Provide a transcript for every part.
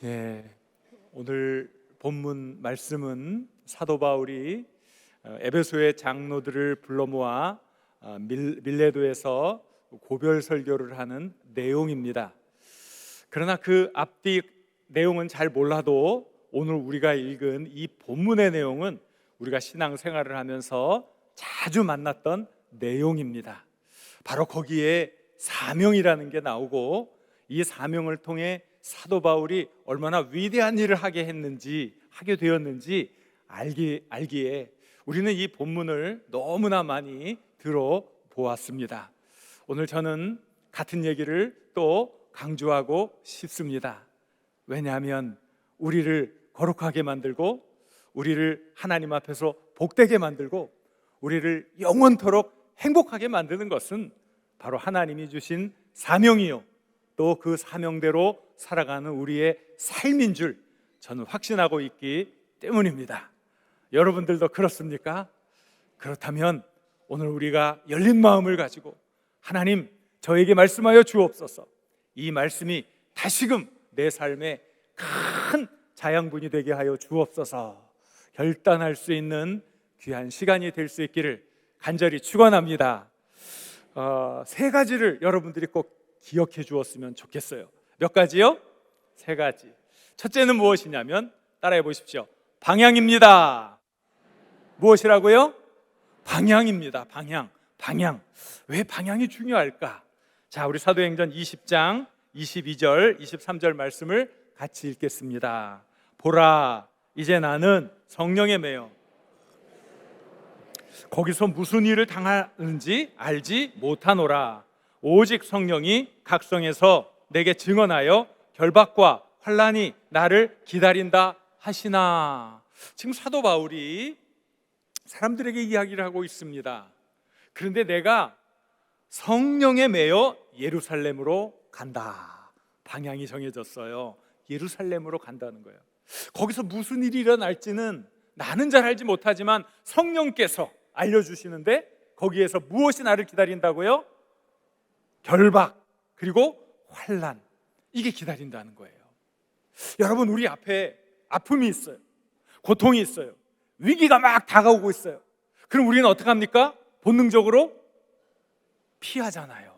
예, 오늘 본문 말씀은 사도 바울이 에베소의 장로들을 불러 모아 밀레도에서 고별 설교를 하는 내용입니다. 그러나 그 앞뒤 내용은 잘 몰라도 오늘 우리가 읽은 이 본문의 내용은 우리가 신앙생활을 하면서 자주 만났던 내용입니다. 바로 거기에 사명이라는 게 나오고, 이 사명을 통해 사도 바울이 얼마나 위대한 일을 하게 되었는지 알기에 우리는 이 본문을 너무나 많이 들어보았습니다. 오늘 저는 같은 얘기를 또 강조하고 싶습니다. 왜냐하면 우리를 거룩하게 만들고, 우리를 하나님 앞에서 복되게 만들고, 우리를 영원토록 행복하게 만드는 것은 바로 하나님이 주신 사명이요, 또 그 사명대로 살아가는 우리의 삶인 줄 저는 확신하고 있기 때문입니다. 여러분들도 그렇습니까? 그렇다면 오늘 우리가 열린 마음을 가지고 하나님, 저에게 말씀하여 주옵소서, 이 말씀이 다시금 내 삶에 큰 자양분이 되게 하여 주옵소서 결단할 수 있는 귀한 시간이 될 수 있기를 간절히 축원합니다. 세 가지를 여러분들이 꼭 기억해 주었으면 좋겠어요. 몇 가지요? 세 가지. 첫째는 무엇이냐면, 따라해 보십시오. 방향입니다. 무엇이라고요? 방향입니다. 방향. 왜 방향이 중요할까? 자, 우리 사도행전 20장 22절 23절 말씀을 같이 읽겠습니다. 보라, 이제 나는 성령에 매여 거기서 무슨 일을 당하는지 알지 못하노라. 오직 성령이 각성에서 내게 증언하여 결박과 환난이 나를 기다린다 하시나. 지금 사도 바울이 사람들에게 이야기를 하고 있습니다. 그런데 내가 성령에 매여 예루살렘으로 간다. 방향이 정해졌어요. 예루살렘으로 간다는 거예요. 거기서 무슨 일이 일어날지는 나는 잘 알지 못하지만 성령께서 알려주시는데, 거기에서 무엇이 나를 기다린다고요? 결박, 그리고 환난, 이게 기다린다는 거예요. 여러분, 우리 앞에 아픔이 있어요. 고통이 있어요. 위기가 막 다가오고 있어요. 그럼 우리는 어떻게 합니까? 본능적으로 피하잖아요.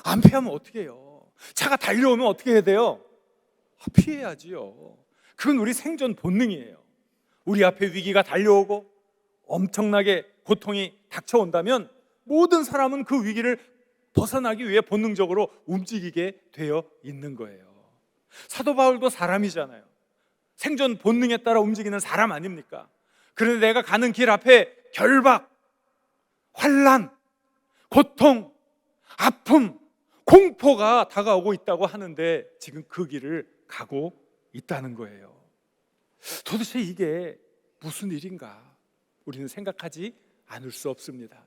안 피하면 어떻게 해요? 차가 달려오면 어떻게 해야 돼요? 피해야지요. 그건 우리 생존 본능이에요. 우리 앞에 위기가 달려오고 엄청나게 고통이 닥쳐온다면 모든 사람은 그 위기를 벗어나기 위해 본능적으로 움직이게 되어 있는 거예요. 사도 바울도 사람이잖아요. 생존 본능에 따라 움직이는 사람 아닙니까? 그런데 내가 가는 길 앞에 결박, 환난, 고통, 아픔, 공포가 다가오고 있다고 하는데 지금 그 길을 가고 있다는 거예요. 도대체 이게 무슨 일인가? 우리는 생각하지 않을 수 없습니다.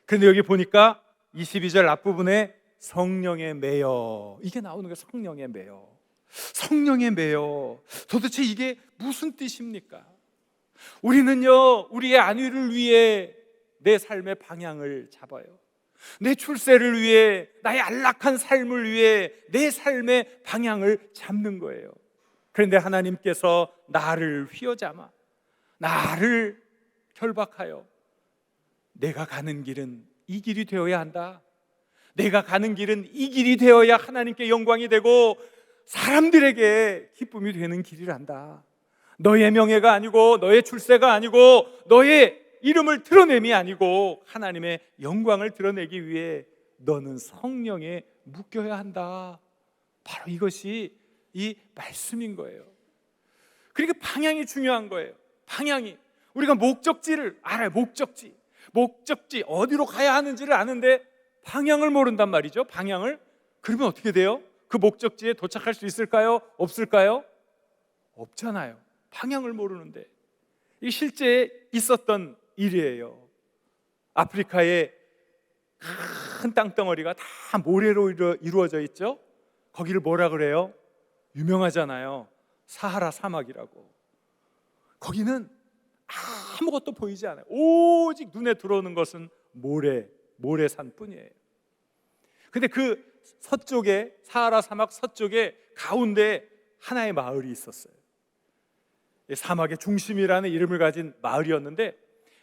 그런데 여기 보니까 22절 앞부분에 성령에 매여, 이게 나오는 거예요. 성령에 매여. 성령에 매여. 도대체 이게 무슨 뜻입니까? 우리는요, 우리의 안위를 위해 내 삶의 방향을 잡아요. 내 출세를 위해, 나의 안락한 삶을 위해 내 삶의 방향을 잡는 거예요. 그런데 하나님께서 나를 휘어잡아, 나를 결박하여, 내가 가는 길은 이 길이 되어야 한다. 내가 가는 길은 이 길이 되어야 하나님께 영광이 되고 사람들에게 기쁨이 되는 길이란다. 너의 명예가 아니고, 너의 출세가 아니고, 너의 이름을 드러냄이 아니고 하나님의 영광을 드러내기 위해 너는 성령에 묶여야 한다. 바로 이것이 이 말씀인 거예요. 그러니까 방향이 중요한 거예요. 방향이, 우리가 목적지를 알아요. 목적지 어디로 가야 하는지를 아는데 방향을 모른단 말이죠. 방향을. 그러면 어떻게 돼요? 그 목적지에 도착할 수 있을까요? 없을까요? 없잖아요. 방향을 모르는데. 이게 실제 있었던 일이에요. 아프리카에 큰 땅덩어리가 다 모래로 이루어져 있죠. 거기를 뭐라 그래요? 유명하잖아요. 사하라 사막이라고. 거기는 아무것도 보이지 않아요. 오직 눈에 들어오는 것은 모래산뿐이에요. 근데 그 서쪽에, 사하라 사막 서쪽에 가운데 하나의 마을이 있었어요. 사막의 중심이라는 이름을 가진 마을이었는데,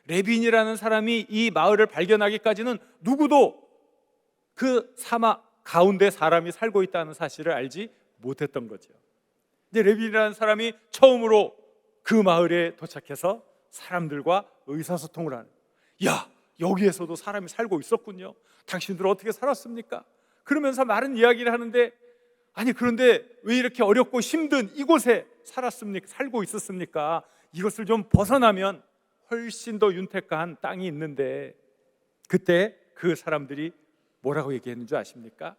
레빈이라는 사람이 이 마을을 발견하기까지는 누구도 그 사막 가운데 사람이 살고 있다는 사실을 알지 못했던 거죠. 이제 레빈이라는 사람이 처음으로 그 마을에 도착해서 사람들과 의사소통을 하는, 야, 여기에서도 사람이 살고 있었군요. 당신들 어떻게 살았습니까? 그러면서 많은 이야기를 하는데, 아니 그런데 왜 이렇게 어렵고 힘든 이곳에 살고 있었습니까? 이것을 좀 벗어나면 훨씬 더 윤택한 땅이 있는데, 그때 그 사람들이 뭐라고 얘기했는 줄 아십니까?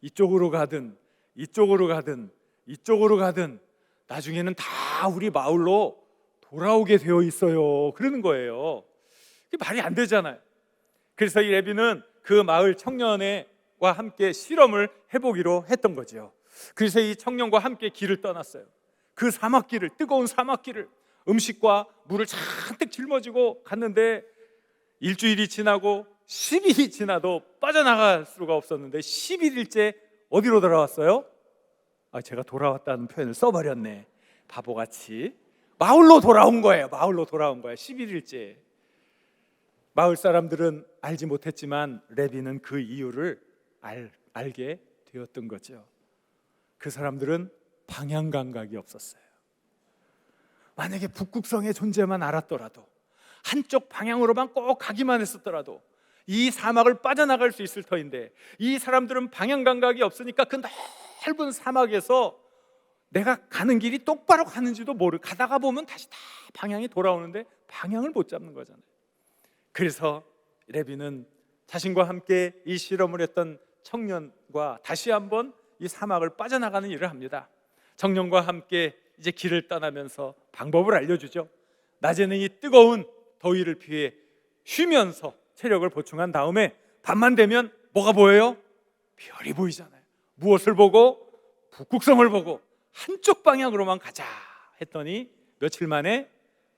이쪽으로 가든 이쪽으로 가든 이쪽으로 가든 나중에는 다 우리 마을로 돌아오게 되어 있어요. 그러는 거예요. 그게 말이 안 되잖아요. 그래서 이 레비는 그 마을 청년과 함께 실험을 해보기로 했던 거죠. 그래서 이 청년과 함께 길을 떠났어요. 그 사막길을, 뜨거운 사막길을 음식과 물을 잔뜩 짊어지고 갔는데, 일주일이 지나고 10일이 지나도 빠져나갈 수가 없었는데 11일째 어디로 돌아왔어요? 제가 돌아왔다는 표현을 써버렸네. 바보같이. 마을로 돌아온 거예요. 마을로 돌아온 거예요. 11일째. 마을 사람들은 알지 못했지만 레비는 그 이유를 알게 되었던 거죠. 그 사람들은 방향 감각이 없었어요. 만약에 북극성의 존재만 알았더라도, 한쪽 방향으로만 꼭 가기만 했었더라도 이 사막을 빠져나갈 수 있을 터인데, 이 사람들은 방향 감각이 없으니까 그 넓은 사막에서 내가 가는 길이 똑바로 가는지도 모르고 가다가 보면 다시 다 방향이 돌아오는데 방향을 못 잡는 거잖아요. 그래서 레비는 자신과 함께 이 실험을 했던 청년과 다시 한번 이 사막을 빠져나가는 일을 합니다. 청년과 함께 이제 길을 떠나면서 방법을 알려주죠. 낮에는 이 뜨거운 더위를 피해 쉬면서 체력을 보충한 다음에 밤만 되면 뭐가 보여요? 별이 보이잖아요. 무엇을 보고? 북극성을 보고 한쪽 방향으로만 가자 했더니 며칠 만에,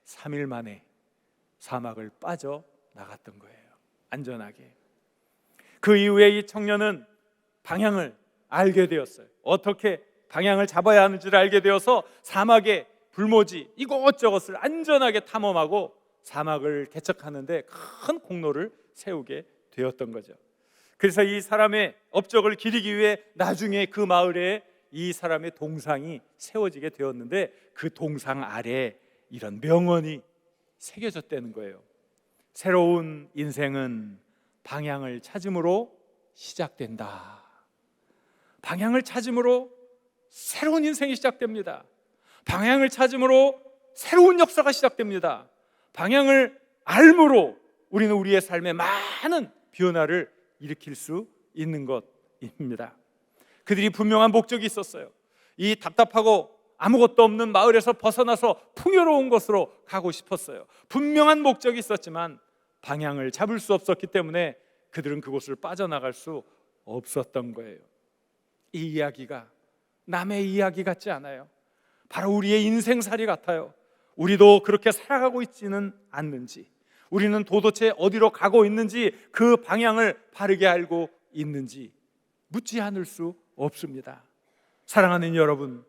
3일 만에 사막을 빠져나갔던 거예요. 안전하게. 그 이후에 이 청년은 방향을 알게 되었어요. 어떻게 방향을 잡아야 하는지를 알게 되어서 사막의 불모지 이것저것을 안전하게 탐험하고 사막을 개척하는데 큰 공로를 세우게 되었던 거죠. 그래서 이 사람의 업적을 기리기 위해 나중에 그 마을에 이 사람의 동상이 세워지게 되었는데, 그 동상 아래에 이런 명언이 새겨졌다는 거예요. 새로운 인생은 방향을 찾음으로 시작된다. 방향을 찾음으로 새로운 인생이 시작됩니다. 방향을 찾음으로 새로운 역사가 시작됩니다. 방향을 알므로 우리는 우리의 삶에 많은 변화를 일으킬 수 있는 것입니다. 그들이 분명한 목적이 있었어요. 이 답답하고 아무것도 없는 마을에서 벗어나서 풍요로운 곳으로 가고 싶었어요. 분명한 목적이 있었지만 방향을 잡을 수 없었기 때문에 그들은 그곳을 빠져나갈 수 없었던 거예요. 이 이야기가 남의 이야기 같지 않아요. 바로 우리의 인생살이 같아요. 우리도 그렇게 살아가고 있지는 않는지, 우리는 도대체 어디로 가고 있는지, 그 방향을 바르게 알고 있는지 묻지 않을 수 없습니다. 사랑하는 여러분,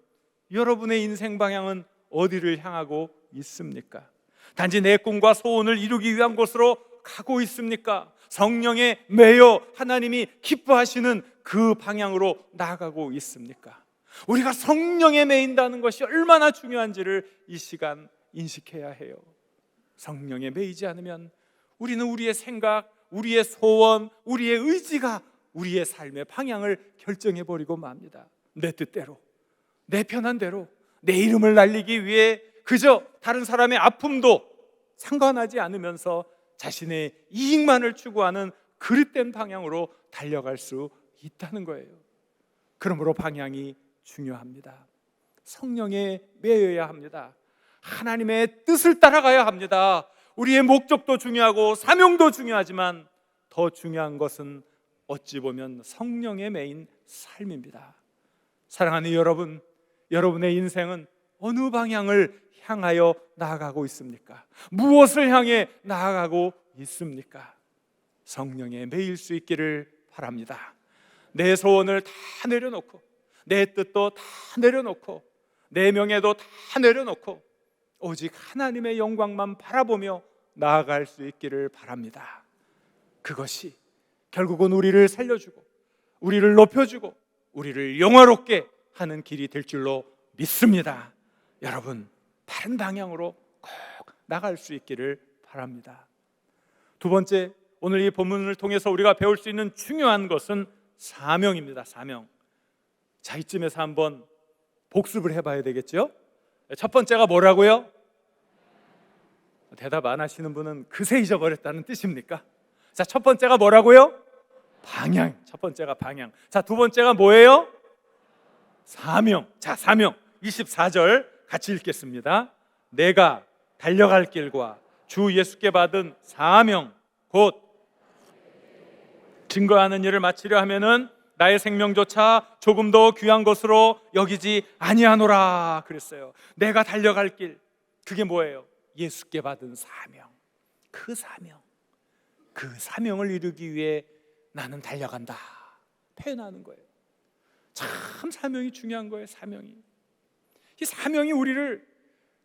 여러분의 인생 방향은 어디를 향하고 있습니까? 단지 내 꿈과 소원을 이루기 위한 곳으로 가고 있습니까? 성령에 매여 하나님이 기뻐하시는 그 방향으로 나아가고 있습니까? 우리가 성령에 매인다는 것이 얼마나 중요한지를 이 시간 인식해야 해요. 성령에 매이지 않으면 우리는 우리의 생각, 우리의 소원, 우리의 의지가 우리의 삶의 방향을 결정해버리고 맙니다. 내 뜻대로, 내 편한 대로, 내 이름을 날리기 위해 그저 다른 사람의 아픔도 상관하지 않으면서 자신의 이익만을 추구하는 그릇된 방향으로 달려갈 수 있다는 거예요. 그러므로 방향이 중요합니다. 성령에 매여야 합니다. 하나님의 뜻을 따라가야 합니다. 우리의 목적도 중요하고 사명도 중요하지만 더 중요한 것은 어찌 보면 성령에 매인 삶입니다. 사랑하는 여러분, 여러분의 인생은 어느 방향을 향하여 나아가고 있습니까? 무엇을 향해 나아가고 있습니까? 성령에 매일 수 있기를 바랍니다. 내 소원을 다 내려놓고, 내 뜻도 다 내려놓고 내 명예도 다 내려놓고 오직 하나님의 영광만 바라보며 나아갈 수 있기를 바랍니다. 그것이 결국은 우리를 살려주고 우리를 높여주고 우리를 영화롭게 하는 길이 될 줄로 믿습니다. 여러분, 바른 방향으로 꼭 나갈 수 있기를 바랍니다. 두 번째, 오늘 이 본문을 통해서 우리가 배울 수 있는 중요한 것은 사명입니다. 사명. 자, 이쯤에서 한번 복습을 해봐야 되겠죠? 첫 번째가 뭐라고요? 대답 안 하시는 분은 그새 잊어버렸다는 뜻입니까? 자, 첫 번째가 뭐라고요? 방향. 첫 번째가 방향. 자, 두 번째가 뭐예요? 사명. 자, 사명 24절 같이 읽겠습니다. 내가 달려갈 길과 주 예수께 받은 사명 곧 증거하는 일을 마치려 하면은 나의 생명조차 조금 더 귀한 것으로 여기지 아니하노라 그랬어요. 내가 달려갈 길, 그게 뭐예요? 예수께 받은 사명. 그 사명, 그 사명을 이루기 위해 나는 달려간다 표현하는 거예요. 참 사명이 중요한 거예요. 사명이, 이 사명이 우리를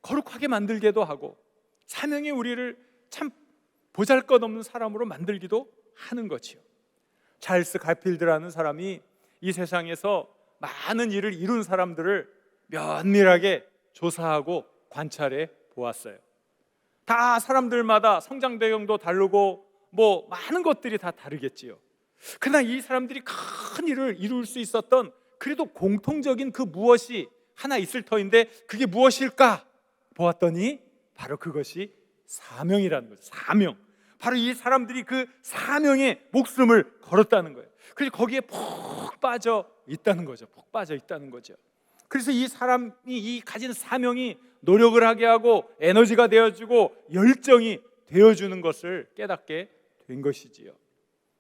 거룩하게 만들게도 하고 사명이 우리를 참 보잘것없는 사람으로 만들기도 하는 거지요. 찰스 가필드라는 사람이 이 세상에서 많은 일을 이룬 사람들을 면밀하게 조사하고 관찰해 보았어요. 다 사람들마다 성장 배경도 다르고 뭐 많은 것들이 다 다르겠지요. 그러나 이 사람들이 큰 일을 이룰 수 있었던 그래도 공통적인 그 무엇이 하나 있을 터인데 그게 무엇일까 보았더니 바로 그것이 사명이라는 거죠. 사명. 바로 이 사람들이 그 사명에 목숨을 걸었다는 거예요. 그래서 거기에 푹 빠져 있다는 거죠. 푹 빠져 있다는 거죠. 그래서 이 사람이 이 가진 사명이 노력을 하게 하고 에너지가 되어주고 열정이 되어주는 것을 깨닫게 된 것이지요.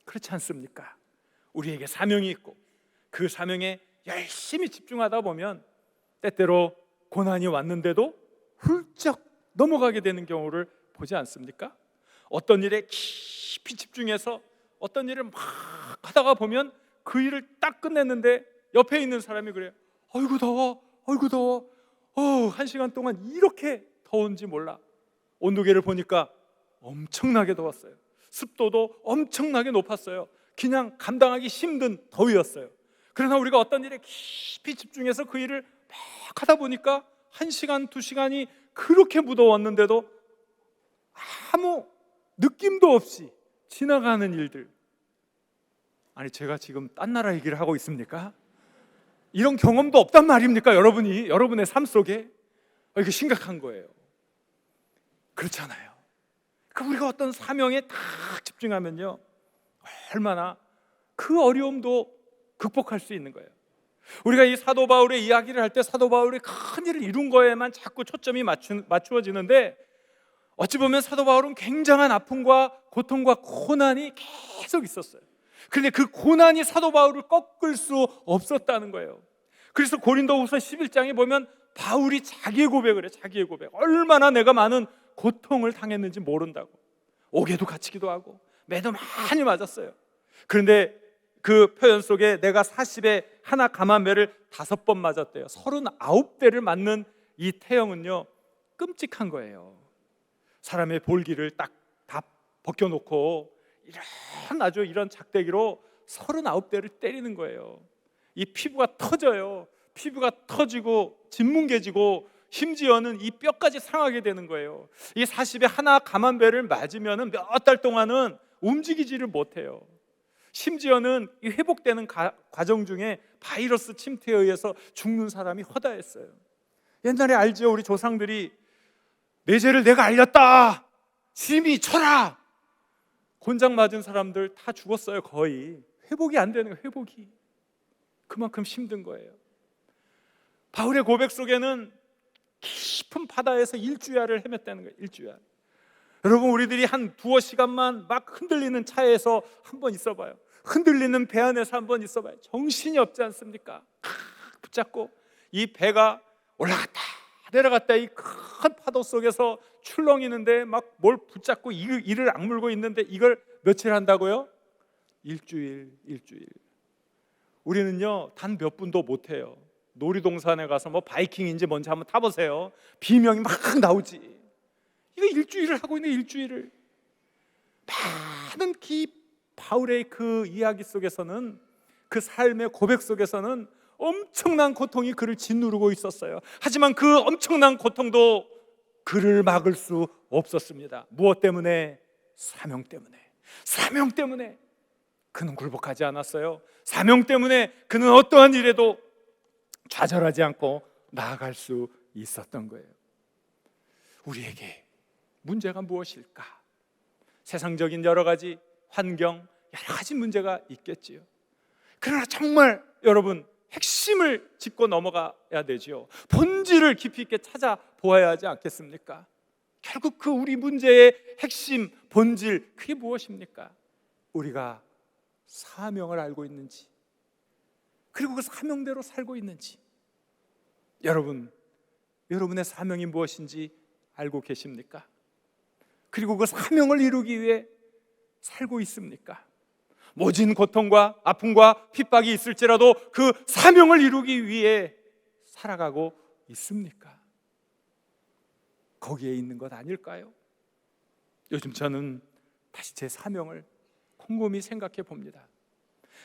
그렇지 않습니까? 우리에게 사명이 있고 그 사명에 열심히 집중하다 보면 때때로 고난이 왔는데도 훌쩍 넘어가게 되는 경우를 보지 않습니까? 어떤 일에 깊이 집중해서 어떤 일을 막 하다가 보면 그 일을 딱 끝냈는데 옆에 있는 사람이 그래요. 어이구 더워, 어이구 더워. 1시간 동안 이렇게 더운지 몰라. 온도계를 보니까 엄청나게 더웠어요. 습도도 엄청나게 높았어요. 그냥 감당하기 힘든 더위였어요. 그러나 우리가 어떤 일에 깊이 집중해서 그 일을 막 하다 보니까 1시간, 2시간이 그렇게 무더웠는데도 아무 느낌도 없이 지나가는 일들. 아니, 제가 지금 딴 나라 얘기를 하고 있습니까? 이런 경험도 없단 말입니까? 여러분의 삶 속에? 이게 심각한 거예요. 그렇잖아요. 우리가 어떤 사명에 딱 집중하면요, 얼마나 그 어려움도 극복할 수 있는 거예요. 우리가 이 사도 바울의 이야기를 할 때 사도 바울이 큰 일을 이룬 거에만 자꾸 초점이 맞추어지는데 어찌 보면 사도 바울은 굉장한 아픔과 고통과 고난이 계속 있었어요. 그런데 그 고난이 사도 바울을 꺾을 수 없었다는 거예요. 그래서 고린도후서 11장에 보면 바울이 자기의 고백을 해요. 자기의 고백. 얼마나 내가 많은 고통을 당했는지 모른다고. 옥에도 갇히기도 하고 매도 많이 맞았어요. 그런데 그 표현 속에 내가 40에 하나 감한 매를 5번 맞았대요. 39대를 맞는 이 태형은요, 끔찍한 거예요. 사람의 볼기를 딱 다 벗겨놓고 이런 작대기로 39대를 때리는 거예요. 이 피부가 터져요. 피부가 터지고 짓뭉개지고 심지어는 이 뼈까지 상하게 되는 거예요. 이 40에 하나 감한 배를 맞으면 몇 달 동안은 움직이지를 못해요. 심지어는 이 회복되는 과정 중에 바이러스 침투에 의해서 죽는 사람이 허다했어요. 옛날에 알죠? 우리 조상들이 내 죄를 내가 알렸다, 심히 쳐라. 곤장 맞은 사람들 다 죽었어요. 거의 회복이 안 되는 거예요. 회복이 그만큼 힘든 거예요. 바울의 고백 속에는 깊은 바다에서 일주야를 헤맸다는 거예요. 일주야. 여러분, 우리들이 한 두어 시간만 막 흔들리는 차에서 한번 있어봐요. 흔들리는 배 안에서 한번 있어봐요. 정신이 없지 않습니까? 붙잡고 이 배가 올라갔다 내려갔다 이 큰 파도 속에서 출렁이는데 막 뭘 붙잡고 이를 악물고 있는데 이걸 며칠 한다고요? 일주일. 우리는요 단 몇 분도 못해요. 놀이동산에 가서 뭐 바이킹인지 뭔지 한번 타보세요. 비명이 막 나오지. 이거 일주일을 하고 있는 일주일을. 많은 바울의 그 이야기 속에서는, 그 삶의 고백 속에서는 엄청난 고통이 그를 짓누르고 있었어요. 하지만 그 엄청난 고통도 그를 막을 수 없었습니다. 무엇 때문에? 사명 때문에. 사명 때문에 그는 굴복하지 않았어요. 사명 때문에 그는 어떠한 일에도 좌절하지 않고 나아갈 수 있었던 거예요. 우리에게 문제가 무엇일까? 세상적인 여러 가지 환경, 여러 가지 문제가 있겠지요. 그러나 정말 여러분, 핵심을 짚고 넘어가야 되지요. 본질을 깊이 있게 찾아보아야 하지 않겠습니까? 결국 그 우리 문제의 핵심, 본질, 그게 무엇입니까? 우리가 사명을 알고 있는지, 그리고 그 사명대로 살고 있는지. 여러분의 사명이 무엇인지 알고 계십니까? 그리고 그 사명을 이루기 위해 살고 있습니까? 모진 고통과 아픔과 핍박이 있을지라도 그 사명을 이루기 위해 살아가고 있습니까? 거기에 있는 것 아닐까요? 요즘 저는 다시 제 사명을 곰곰이 생각해 봅니다.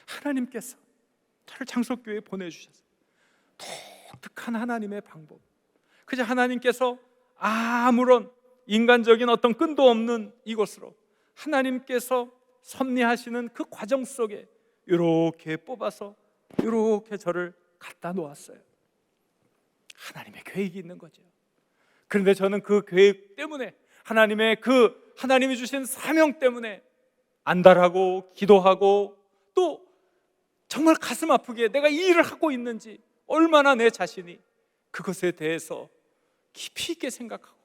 하나님께서 저를 장석교회에 보내주셨어요. 독특한 하나님의 방법. 그저 하나님께서 아무런 인간적인 어떤 끈도 없는 이곳으로 하나님께서 섭리하시는 그 과정 속에 이렇게 뽑아서 이렇게 저를 갖다 놓았어요. 하나님의 계획이 있는 거죠. 그런데 저는 그 계획 때문에, 하나님이 주신 사명 때문에 안달하고 기도하고, 또 정말 가슴 아프게 내가 이 일을 하고 있는지 얼마나 내 자신이 그것에 대해서 깊이 있게 생각하고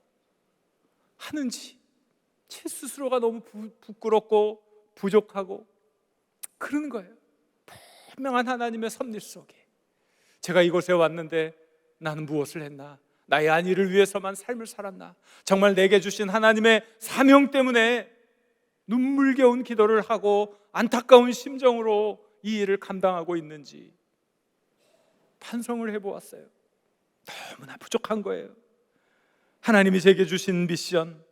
하는지, 제 스스로가 너무 부끄럽고 부족하고 그러는 거예요. 분명한 하나님의 섭리 속에 제가 이곳에 왔는데 나는 무엇을 했나? 나의 안위를 위해서만 삶을 살았나? 정말 내게 주신 하나님의 사명 때문에 눈물겨운 기도를 하고 안타까운 심정으로 이 일을 감당하고 있는지 반성을 해보았어요. 너무나 부족한 거예요. 하나님이 제게 주신 미션,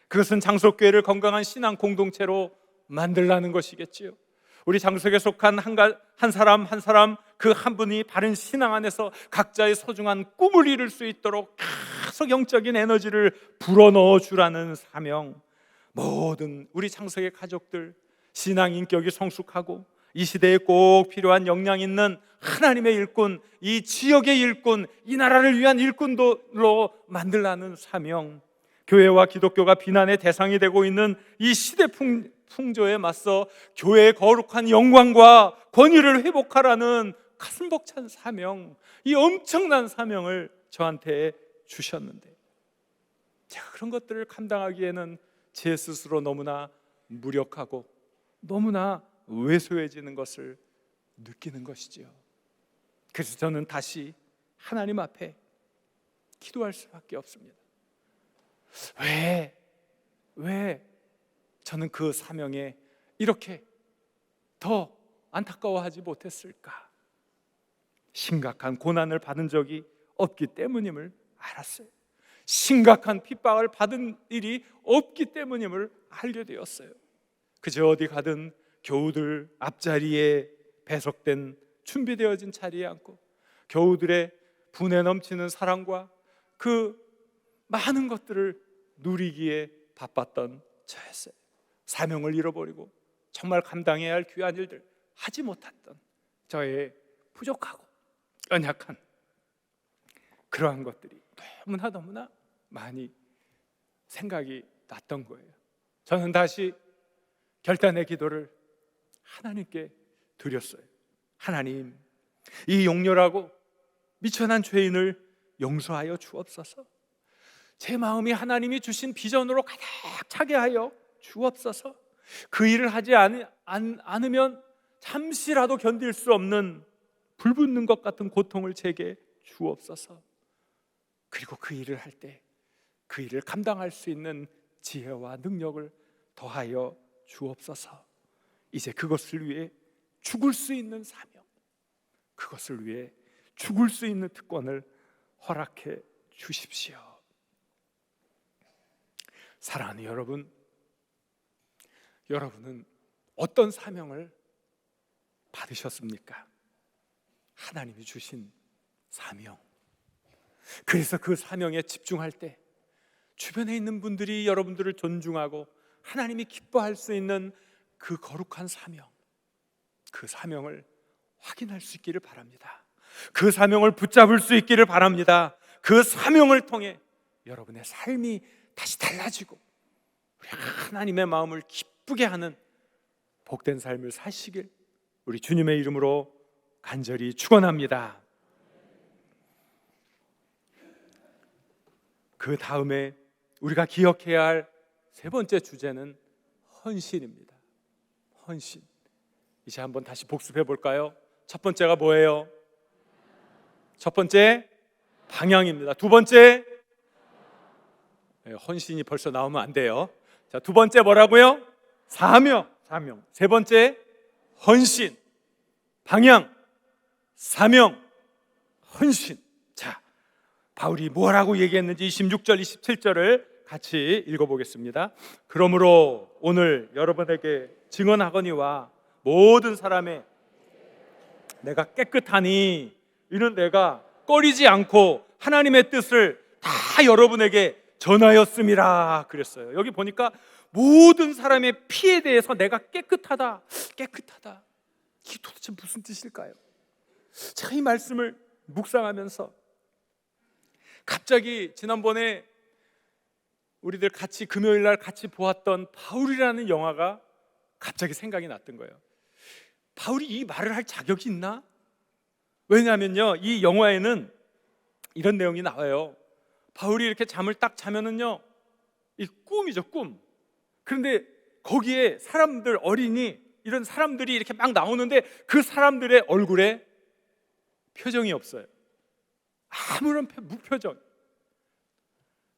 그것은 장석교회를 건강한 신앙 공동체로 만들라는 것이겠지요. 우리 장석에 속한 한 사람 한 사람, 그 한 분이 바른 신앙 안에서 각자의 소중한 꿈을 이룰 수 있도록 계속 영적인 에너지를 불어넣어 주라는 사명. 모든 우리 장석의 가족들, 신앙 인격이 성숙하고 이 시대에 꼭 필요한 역량 있는 하나님의 일꾼, 이 지역의 일꾼, 이 나라를 위한 일꾼들로 만들라는 사명. 교회와 기독교가 비난의 대상이 되고 있는 이 시대 풍조에 맞서 교회의 거룩한 영광과 권위를 회복하라는 가슴 벅찬 사명, 이 엄청난 사명을 저한테 주셨는데, 제가 그런 것들을 감당하기에는 제 스스로 너무나 무력하고 너무나 왜소해지는 것을 느끼는 것이지요. 그래서 저는 다시 하나님 앞에 기도할 수밖에 없습니다. 왜 저는 그 사명에 이렇게 더 안타까워하지 못했을까? 심각한 고난을 받은 적이 없기 때문임을 알았어요. 심각한 핍박을 받은 일이 없기 때문임을 알게 되었어요. 그저 어디 가든 교우들 앞자리에 배석된, 준비되어진 자리에 앉고 교우들의 분에 넘치는 사랑과 그 많은 것들을 누리기에 바빴던 저였어요. 사명을 잃어버리고 정말 감당해야 할 귀한 일들 하지 못했던 저의 부족하고 연약한 그러한 것들이 너무나 많이 생각이 났던 거예요. 저는 다시 결단의 기도를 하나님께 드렸어요. 하나님, 이 용렬하고 미천한 죄인을 용서하여 주옵소서. 제 마음이 하나님이 주신 비전으로 가득 차게 하여 주옵소서. 그 일을 하지 않으면 잠시라도 견딜 수 없는 불붙는 것 같은 고통을 제게 주옵소서. 그리고 그 일을 할 때 그 일을 감당할 수 있는 지혜와 능력을 더하여 주옵소서. 이제 그것을 위해 죽을 수 있는 사명, 그것을 위해 죽을 수 있는 특권을 허락해 주십시오. 사랑하는 여러분, 여러분은 어떤 사명을 받으셨습니까? 하나님이 주신 사명. 그래서 그 사명에 집중할 때 주변에 있는 분들이 여러분들을 존중하고 하나님이 기뻐할 수 있는 그 거룩한 사명, 그 사명을 확인할 수 있기를 바랍니다. 그 사명을 붙잡을 수 있기를 바랍니다. 그 사명을 통해 여러분의 삶이 다시 달라지고 우리 하나님의 마음을 기쁘게 하는 복된 삶을 사시길 우리 주님의 이름으로 간절히 축원합니다. 그 다음에 우리가 기억해야 할 세 번째 주제는 헌신입니다. 헌신. 이제 한번 다시 복습해 볼까요? 첫 번째가 뭐예요? 첫 번째 방향입니다. 두 번째 헌신이 벌써 나오면 안 돼요. 자, 두 번째 뭐라고요? 사명. 세 번째 헌신, 방향, 사명, 헌신. 자, 바울이 뭐라고 얘기했는지 26절, 27절을 같이 읽어보겠습니다. 그러므로 오늘 여러분에게 증언하거니와 모든 사람의 내가 깨끗하니 이는 내가 꺼리지 않고 하나님의 뜻을 다 여러분에게 전하였음이라 그랬어요. 여기 보니까 모든 사람의 피에 대해서 내가 깨끗하다. 이게 도대체 무슨 뜻일까요? 제가 이 말씀을 묵상하면서 갑자기 지난번에 우리들 같이 금요일 날 같이 보았던 바울이라는 영화가 갑자기 생각이 났던 거예요. 바울이 이 말을 할 자격이 있나? 왜냐하면요, 이 영화에는 이런 내용이 나와요. 바울이 이렇게 잠을 딱 자면은요, 이 꿈이죠, 꿈. 그런데 거기에 사람들, 어린이 이런 사람들이 이렇게 막 나오는데 그 사람들의 얼굴에 표정이 없어요. 아무런 무표정.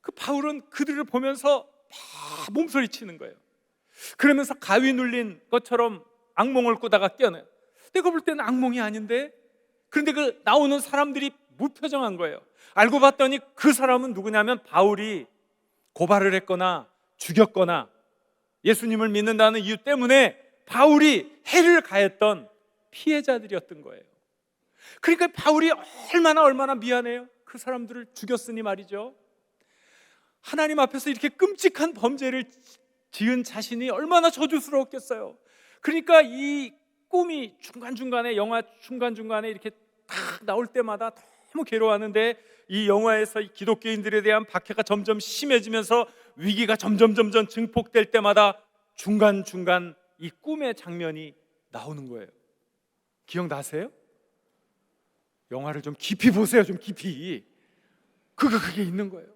그 바울은 그들을 보면서 막 몸소리 치는 거예요. 그러면서 가위 눌린 것처럼 악몽을 꾸다가 깨어나요. 내가 볼 때는 악몽이 아닌데, 그런데 그 나오는 사람들이 무표정한 거예요. 알고 봤더니 그 사람은 누구냐면 바울이 고발을 했거나 죽였거나 예수님을 믿는다는 이유 때문에 바울이 해를 가했던 피해자들이었던 거예요. 그러니까 바울이 얼마나 미안해요. 그 사람들을 죽였으니 말이죠. 하나님 앞에서 이렇게 끔찍한 범죄를 지은 자신이 얼마나 저주스러웠겠어요. 그러니까 이 꿈이 중간중간에, 영화 중간중간에 이렇게 딱 나올 때마다 너무 괴로워하는데, 이 영화에서 이 기독교인들에 대한 박해가 점점 심해지면서 위기가 점점 증폭될 때마다 중간중간 이 꿈의 장면이 나오는 거예요. 기억나세요? 영화를 좀 깊이 보세요. 좀 깊이. 그게 있는 거예요.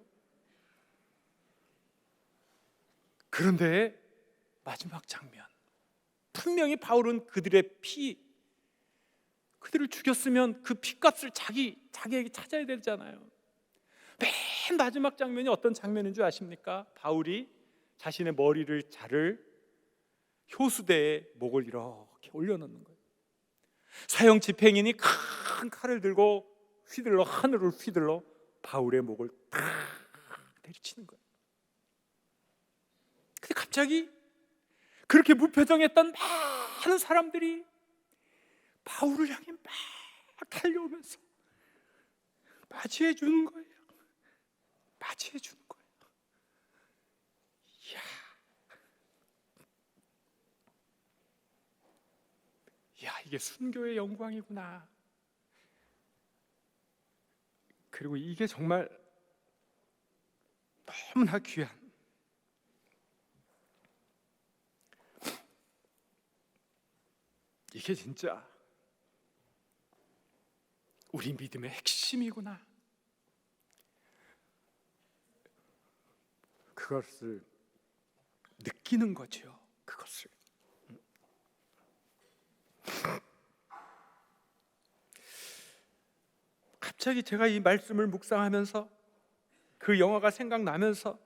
그런데 마지막 장면, 분명히 바울은 그들의 그들을 죽였으면 그 피값을 자기에게 찾아야 되잖아요. 맨 마지막 장면이 어떤 장면인 줄 아십니까? 바울이 자신의 머리를 자를 효수대에 목을 이렇게 올려놓는 거예요. 사형 집행인이 큰 칼을 들고 하늘을 휘둘러 바울의 목을 탁 내리치는 거예요. 근데 갑자기 그렇게 무표정했던 많은 사람들이 바울을 향해 막 달려오면서 맞이해 주는 거예요. 이야, 이게 순교의 영광이구나. 그리고 이게 정말 너무나 귀한, 이게 진짜 우리 믿음의 핵심이구나. 그것을 느끼는 거죠. 그것을. 갑자기 제가 이 말씀을 묵상하면서 그 영화가 생각나면서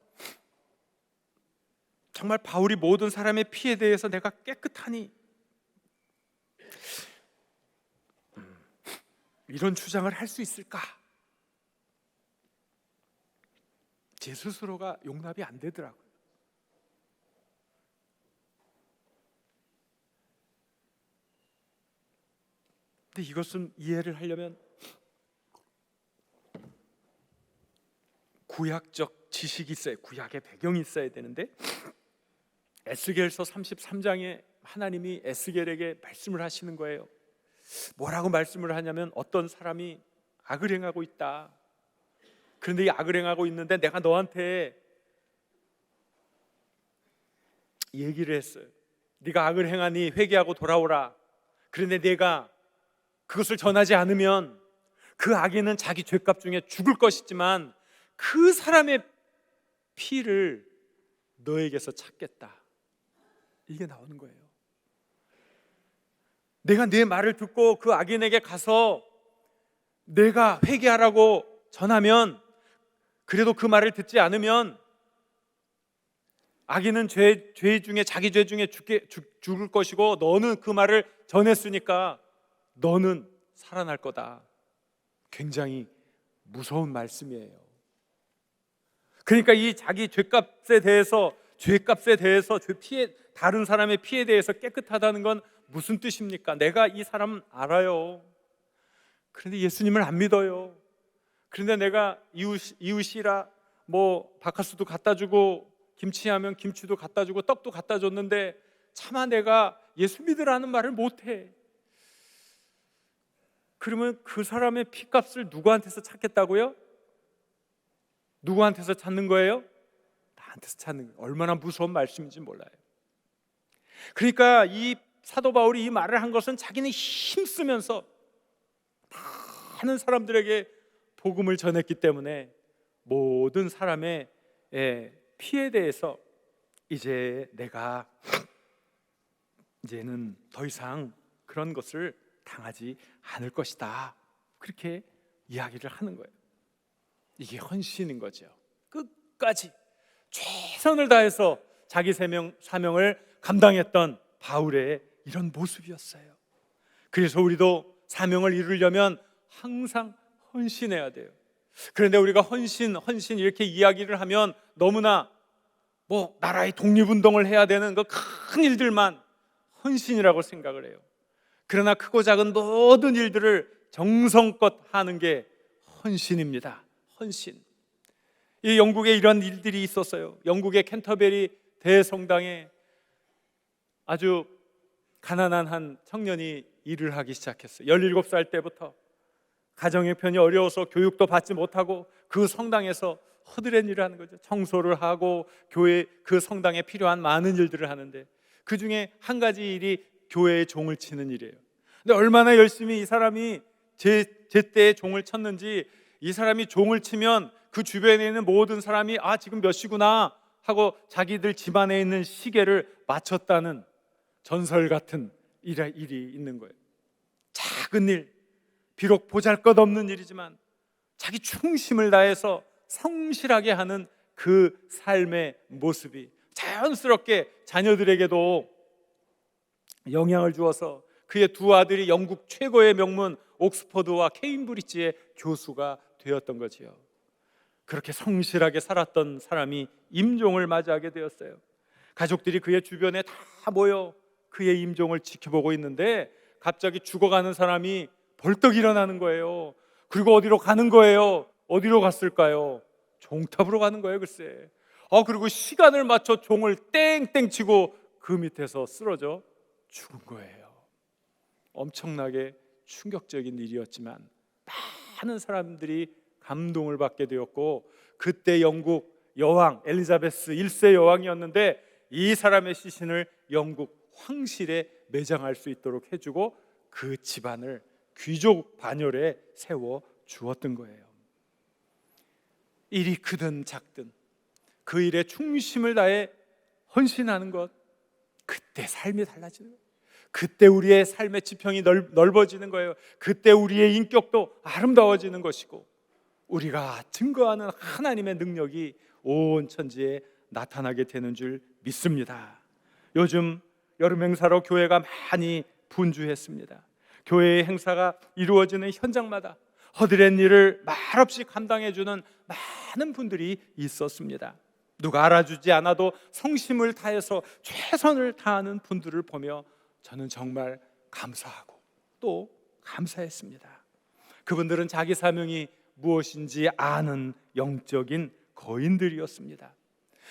정말 바울이 모든 사람의 피에 대해서 내가 깨끗하니, 이런 주장을 할 수 있을까? 제 스스로가 용납이 안 되더라고요. 근데 이것은 이해를 하려면 구약적 지식이 있어야, 구약의 배경이 있어야 되는데, 에스겔서 33장에 하나님이 에스겔에게 말씀을 하시는 거예요. 뭐라고 말씀을 하냐면, 어떤 사람이 악을 행하고 있다. 그런데 이 악을 행하고 있는데 내가 너한테 얘기를 했어요. 네가 악을 행하니 회개하고 돌아오라. 그런데 내가 그것을 전하지 않으면 그 악인은 자기 죄값 중에 죽을 것이지만 그 사람의 피를 너에게서 찾겠다. 이게 나오는 거예요. 내가 내 말을 듣고 그 악인에게 가서 내가 회개하라고 전하면, 그래도 그 말을 듣지 않으면 악인은 죄 중에, 자기 죄 중에 죽을 것이고 너는 그 말을 전했으니까 너는 살아날 거다. 굉장히 무서운 말씀이에요. 그러니까 이 자기 죄값에 대해서 다른 사람의 피에 대해서 깨끗하다는 건 무슨 뜻입니까? 내가 이 사람 알아요. 그런데 예수님을 안 믿어요. 그런데 내가 이웃이라 뭐 바카스도 갖다 주고, 김치하면 김치도 갖다 주고, 떡도 갖다 줬는데 차마 내가 예수 믿으라는 말을 못해. 그러면 그 사람의 피값을 누구한테서 찾겠다고요? 누구한테서 찾는 거예요? 나한테서 찾는 거예요. 얼마나 무서운 말씀인지 몰라요. 그러니까 이 사도 바울이 이 말을 한 것은 자기는 힘쓰면서 많은 사람들에게 복음을 전했기 때문에 모든 사람의 피에 대해서 이제는 더 이상 그런 것을 당하지 않을 것이다. 그렇게 이야기를 하는 거예요. 이게 헌신인 거죠. 끝까지 최선을 다해서 자기 사명을 감당했던 바울의 이런 모습이었어요. 그래서 우리도 사명을 이루려면 항상 헌신해야 돼요. 그런데 우리가 헌신 이렇게 이야기를 하면 너무나 뭐 나라의 독립운동을 해야 되는 그 큰 일들만 헌신이라고 생각을 해요. 그러나 크고 작은 모든 일들을 정성껏 하는 게 헌신입니다. 헌신. 이 영국에 이런 일들이 있었어요. 영국의 캔터베리 대성당에 아주 가난한 한 청년이 일을 하기 시작했어요. 17살 때부터 가정 형편이 어려워서 교육도 받지 못하고 그 성당에서 허드렛 일을 하는 거죠. 청소를 하고 교회 그 성당에 필요한 많은 일들을 하는데 그 중에 한 가지 일이 교회의 종을 치는 일이에요. 근데 얼마나 열심히 이 사람이 제때에 종을 쳤는지, 이 사람이 종을 치면 그 주변에 있는 모든 사람이 지금 몇 시구나 하고 자기들 집안에 있는 시계를 맞췄다는 전설 같은 일이 있는 거예요. 작은 일, 비록 보잘것없는 일이지만 자기 충심을 다해서 성실하게 하는 그 삶의 모습이 자연스럽게 자녀들에게도 영향을 주어서 그의 두 아들이 영국 최고의 명문 옥스퍼드와 케임브리지의 교수가 되었던 거지요. 그렇게 성실하게 살았던 사람이 임종을 맞이하게 되었어요. 가족들이 그의 주변에 다 모여 그의 임종을 지켜보고 있는데 갑자기 죽어가는 사람이 벌떡 일어나는 거예요. 그리고 어디로 가는 거예요? 어디로 갔을까요? 종탑으로 가는 거예요, 글쎄. 그리고 시간을 맞춰 종을 땡땡 치고 그 밑에서 쓰러져 죽은 거예요. 엄청나게 충격적인 일이었지만 많은 사람들이 감동을 받게 되었고, 그때 영국 여왕 엘리자베스 1세 여왕이었는데 이 사람의 시신을 영국 황실에 매장할 수 있도록 해주고 그 집안을 귀족 반열에 세워 주었던 거예요. 일이 크든 작든 그 일에 충심을 다해 헌신하는 것, 그때 삶이 달라지는 거예요. 그때 우리의 삶의 지평이 넓어지는 거예요. 그때 우리의 인격도 아름다워지는 것이고 우리가 증거하는 하나님의 능력이 온 천지에 나타나게 되는 줄 믿습니다. 요즘 여름 행사로 교회가 많이 분주했습니다. 교회의 행사가 이루어지는 현장마다 허드렛 일을 말없이 감당해주는 많은 분들이 있었습니다. 누가 알아주지 않아도 성심을 다해서 최선을 다하는 분들을 보며 저는 정말 감사하고 또 감사했습니다. 그분들은 자기 사명이 무엇인지 아는 영적인 거인들이었습니다.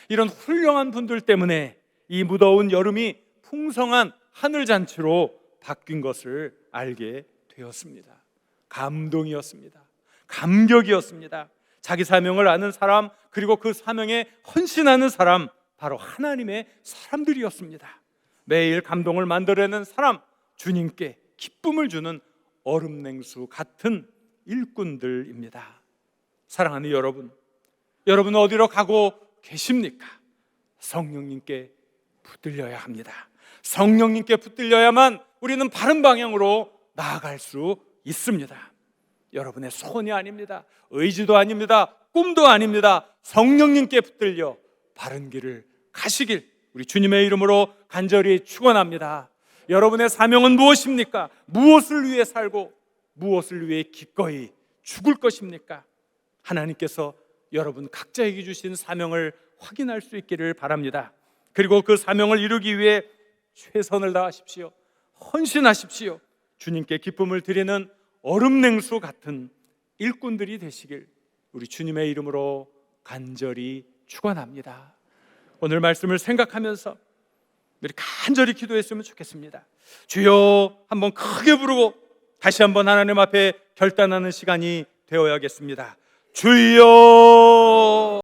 이런 훌륭한 분들 때문에 이 무더운 여름이 풍성한 하늘잔치로 바뀐 것을 알게 되었습니다. 감동이었습니다. 감격이었습니다. 자기 사명을 아는 사람, 그리고 그 사명에 헌신하는 사람, 바로 하나님의 사람들이었습니다. 매일 감동을 만들어내는 사람, 주님께 기쁨을 주는 얼음냉수 같은 일꾼들입니다. 사랑하는 여러분, 여러분은 어디로 가고 계십니까? 성령님께 붙들려야 합니다. 성령님께 붙들려야만 우리는 바른 방향으로 나아갈 수 있습니다. 여러분의 소원이 아닙니다. 의지도 아닙니다. 꿈도 아닙니다. 성령님께 붙들려 바른 길을 가시길 우리 주님의 이름으로 간절히 축원합니다. 여러분의 사명은 무엇입니까? 무엇을 위해 살고 무엇을 위해 기꺼이 죽을 것입니까? 하나님께서 여러분 각자에게 주신 사명을 확인할 수 있기를 바랍니다. 그리고 그 사명을 이루기 위해 최선을 다하십시오. 헌신하십시오. 주님께 기쁨을 드리는 얼음냉수 같은 일꾼들이 되시길 우리 주님의 이름으로 간절히 축원합니다. 오늘 말씀을 생각하면서 우리 간절히 기도했으면 좋겠습니다. 주여 한번 크게 부르고 다시 한번 하나님 앞에 결단하는 시간이 되어야겠습니다. 주여